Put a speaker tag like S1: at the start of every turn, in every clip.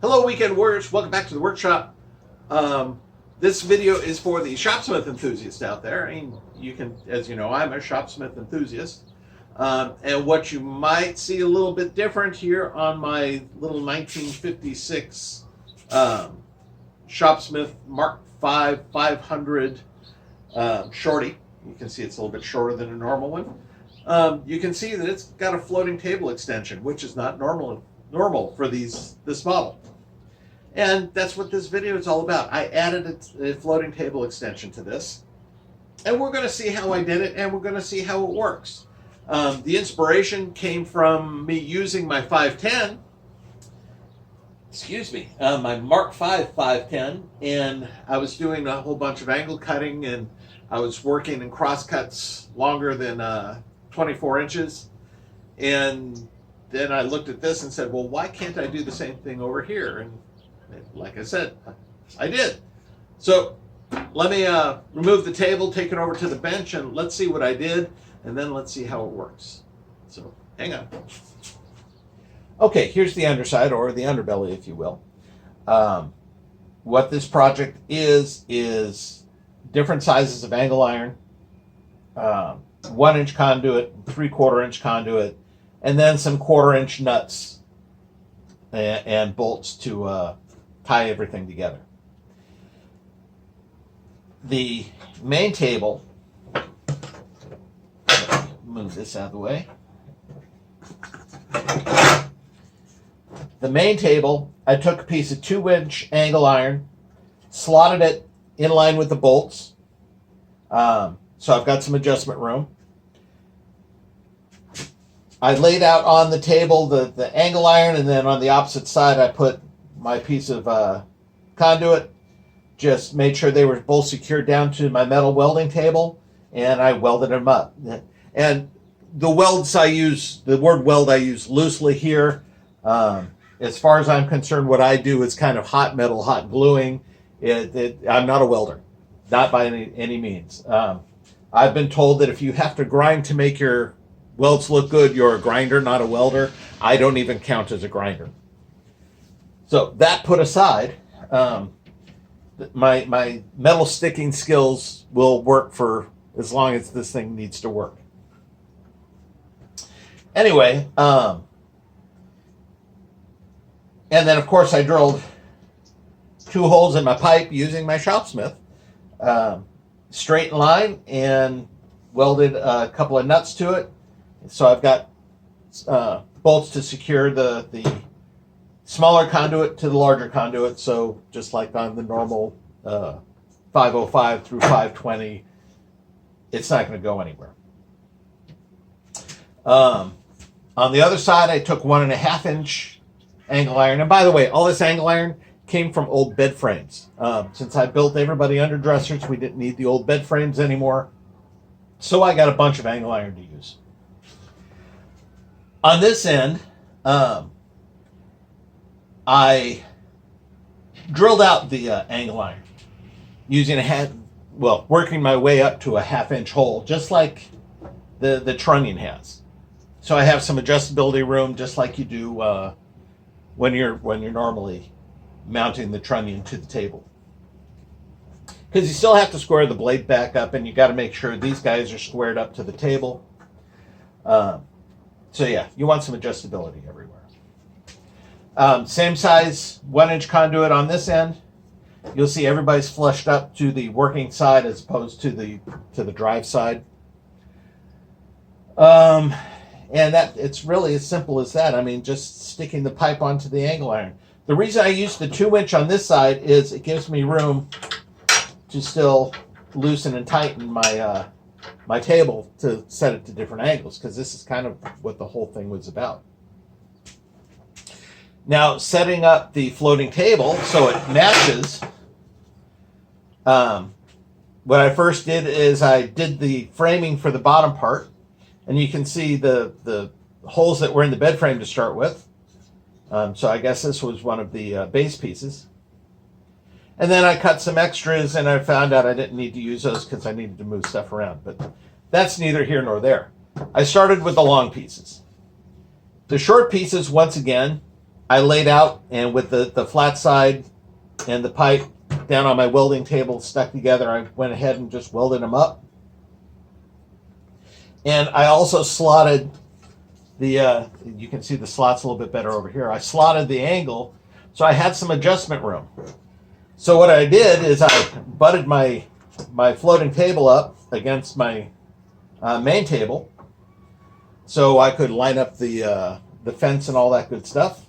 S1: Hello, weekend warriors. Welcome back to the workshop. This video is for the Shopsmith enthusiast out there. I mean, you can, as you know, I'm a Shopsmith enthusiast. And what you might see a little bit different here on my little 1956 Shopsmith Mark V 500 shorty. You can see it's a little bit shorter than a normal one. You can see that it's got a floating table extension, which is not normal for this model. And that's what this video is all about. I added a floating table extension to this, and we're going to see how I did it, and we're going to see how it works. The inspiration came from me using my 510, my Mark V 510, and I was doing a whole bunch of angle cutting, and I was working in cross cuts longer than 24 inches, and then I looked at this and said, well, why can't I do the same thing over here? And like I said, I did. So let me remove the table, take it over to the bench, and let's see what I did, and then let's see how it works. So hang on. Okay, here's the underside, or the underbelly, if you will. What this project is different sizes of angle iron, 1-inch conduit, 3/4-inch conduit, and then some 1/4-inch nuts and bolts to tie everything together. The main table, move this out of the way. The main table, I took a piece of 2-inch angle iron, slotted it in line with the bolts, so I've got some adjustment room. I laid out on the table the angle iron, and then on the opposite side I put my piece of conduit. Just made sure they were both secured down to my metal welding table, and I welded them up. And the welds I use, the word weld I use loosely here. As far as I'm concerned, what I do is kind of hot metal, hot gluing. I'm not a welder, not by any means. I've been told that if you have to grind to make your welds look good, you're a grinder, not a welder. I don't even count as a grinder. So that put aside, my metal sticking skills will work for as long as this thing needs to work. Anyway, and then of course I drilled 2 holes in my pipe using my Shopsmith, straight in line, and welded a couple of nuts to it. So I've got bolts to secure the smaller conduit to the larger conduit. So just like on the normal 505 through 520, it's not going to go anywhere. On the other side, I took 1.5-inch angle iron. And by the way, all this angle iron came from old bed frames. Since I built everybody under dressers, we didn't need the old bed frames anymore. So I got a bunch of angle iron to use. On this end, I drilled out the angle iron using working my way up to a 1/2-inch hole, just like the trunnion has. So I have some adjustability room, just like you do when you're normally mounting the trunnion to the table. Because you still have to square the blade back up, and you got to make sure these guys are squared up to the table. So yeah, you want some adjustability everywhere. Same size 1-inch conduit on this end. You'll see everybody's flushed up to the working side as opposed to the drive side. And that it's really as simple as that. I mean, just sticking the pipe onto the angle iron. The reason I use the 2-inch on this side is it gives me room to still loosen and tighten my table to set it to different angles, because this is kind of what the whole thing was about. Now, setting up the floating table so it matches, what I first did is I did the framing for the bottom part, and you can see the holes that were in the bed frame to start with. So I guess this was one of the base pieces. And then I cut some extras, and I found out I didn't need to use those because I needed to move stuff around. But that's neither here nor there. I started with the long pieces. The short pieces, once again, I laid out, and with the flat side and the pipe down on my welding table stuck together, I went ahead and just welded them up. And I also slotted the, you can see the slots a little bit better over here. I slotted the angle so I had some adjustment room. So what I did is I butted my floating table up against my main table so I could line up the fence and all that good stuff.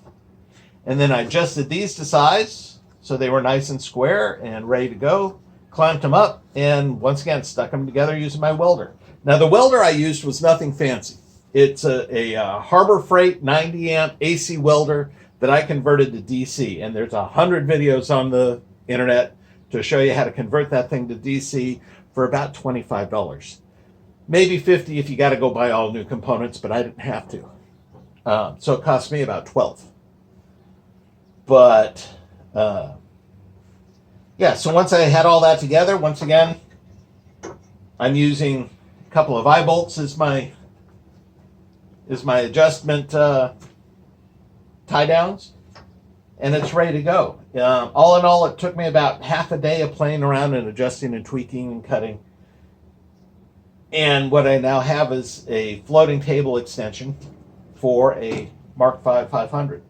S1: And then I adjusted these to size so they were nice and square and ready to go. Clamped them up and once again stuck them together using my welder. Now the welder I used was nothing fancy. It's a Harbor Freight 90 amp AC welder that I converted to DC, and there's 100 videos on the internet to show you how to convert that thing to DC for about $25. Maybe $50 if you got to go buy all new components, but I didn't have to. So it cost me about $12. But yeah, so once I had all that together, once again, I'm using a couple of eye bolts as my adjustment tie downs, and it's ready to go. All in all, it took me about half a day of playing around and adjusting and tweaking and cutting. And what I now have is a floating table extension for a Mark V 500.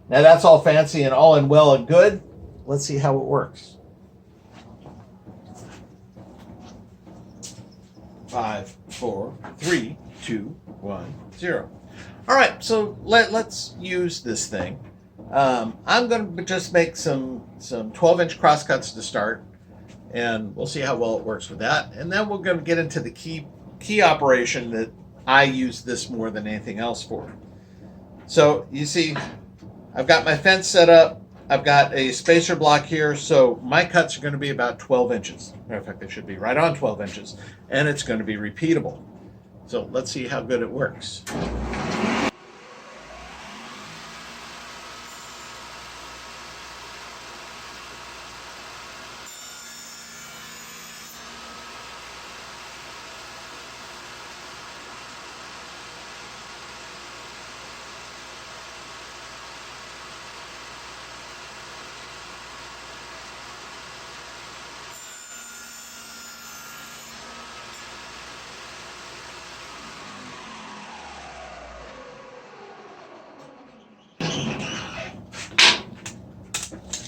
S1: Now that's all fancy and all in well and good. Let's see how it works. 5, 4, 3, 2, 1, 0. All right, so let's use this thing. I'm going to just make some 12-inch crosscuts to start, and we'll see how well it works with that. And then we're going to get into the key operation that I use this more than anything else for. So you see, I've got my fence set up. I've got a spacer block here, so my cuts are going to be about 12 inches. Matter of fact, they should be right on 12 inches, and it's going to be repeatable. So let's see how good it works.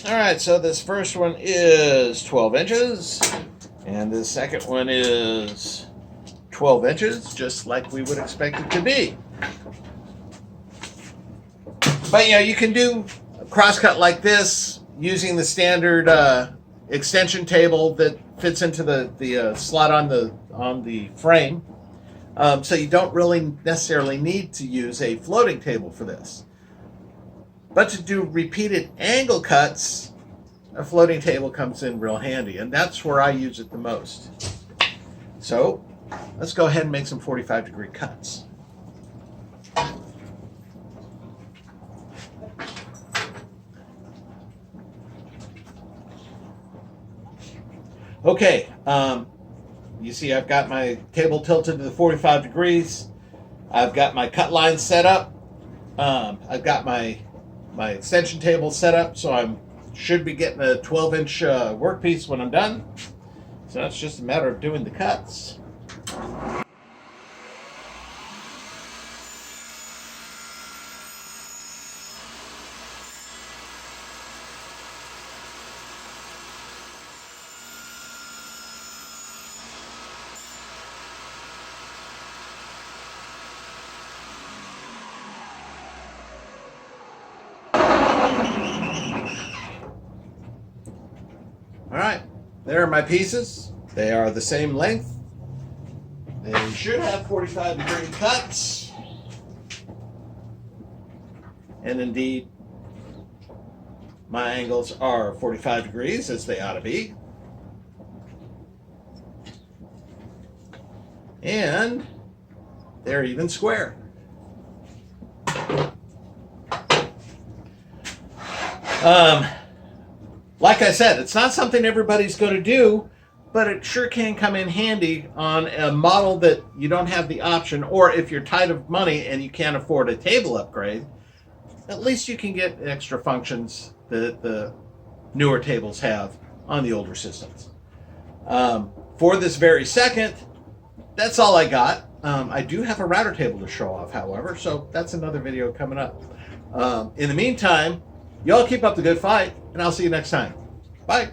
S1: All right, so this first one is 12 inches, and this second one is 12 inches, just like we would expect it to be. But you know, you can do a crosscut like this using the standard extension table that fits into the slot on the frame. So you don't really necessarily need to use a floating table for this. But to do repeated angle cuts, a floating table comes in real handy, and that's where I use it the most. So let's go ahead and make some 45-degree cuts. Okay, you see I've got my table tilted to the 45 degrees. I've got my cut line set up. I've got my extension table set up, so I should be getting a 12-inch workpiece when I'm done. So it's just a matter of doing the cuts. All right, there are my pieces. They are the same length. They should have 45-degree cuts. And indeed, my angles are 45 degrees, as they ought to be. And they're even square. Like I said, it's not something everybody's going to do, but it sure can come in handy on a model that you don't have the option, or if you're tight of money and you can't afford a table upgrade, at least you can get extra functions that the newer tables have on the older systems. For this very second, that's all I got. I do have a router table to show off, however, so that's another video coming up. In the meantime, y'all keep up the good fight, and I'll see you next time. Bye.